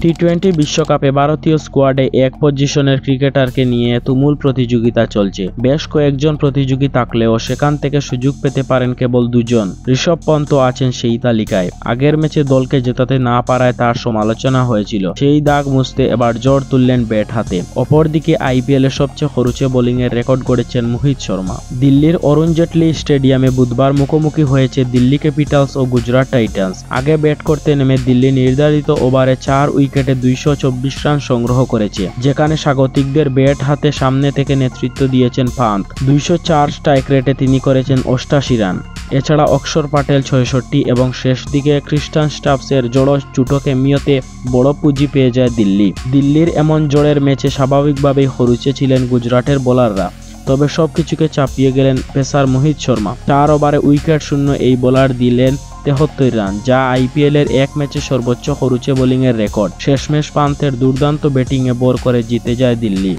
টি-20 বিশ্বকাপে ভারতীয় স্কোয়াডে এক পজিশনের ক্রিকেটারকে নিয়ে তুমুল প্রতিযোগিতা চলছে। বেশ কয়েকজন প্রতিযোগী থাকলেও সেখান থেকে সুযোগ পেতে পারেন কেবল দুজন। ঋষভ পন্ত আছেন সেই তালিকায়। আগের ম্যাচে দলকে জেতাতে না পারায় তার সমালোচনা হয়েছিল। সেই দাগ মুছতে এবার জোর তুললেন ব্যাট হাতে। অপরদিকে আইপিএলে সবচেয়ে খরুচে বোলিংয়ের রেকর্ড গড়েছেন মোহিত শর্মা। দিল্লির অরুণ জেটলি স্টেডিয়ামে বুধবার মুখোমুখি হয়েছে দিল্লি ক্যাপিটালস ও গুজরাট টাইটান্স। আগে ব্যাট করতে নেমে দিল্লি নির্ধারিত ওভারে 4 উইকেটে 224 রান সংগ্রহ করেছে, যেখানে স্বাগতিকদের ব্যাট হাতে সামনে থেকে নেতৃত্ব দিয়েছেন পান্ত। 204 স্ট্রাইক রেটে তিনি করেছেন 88 রান। এছাড়া অক্ষর প্যাটেল 66 এবং শেষ দিকে ক্রিস্টান স্টাফসের জোড়ো চুটো ক্যামিওতে বড় পুঁজি পেয়ে যায় দিল্লি। দিল্লির এমন জোড়ের ম্যাচে স্বাভাবিকভাবেই খরুচে ছিলেন গুজরাটের বোলাররা। তবে সবকিছুকে চাপিয়ে গেলেন পেসার মোহিত শর্মা। 4 ওভারে উইকেট শূন্য এই বোলার দিলেন 73 রান, যা আইপিএলের এক ম্যাচে সর্বোচ্চ খরুচে বোলিংয়ের রেকর্ড। শেষমেশ পান্তের দুর্দান্ত ব্যাটিংয়ে বোর করে জিতে যায় দিল্লি।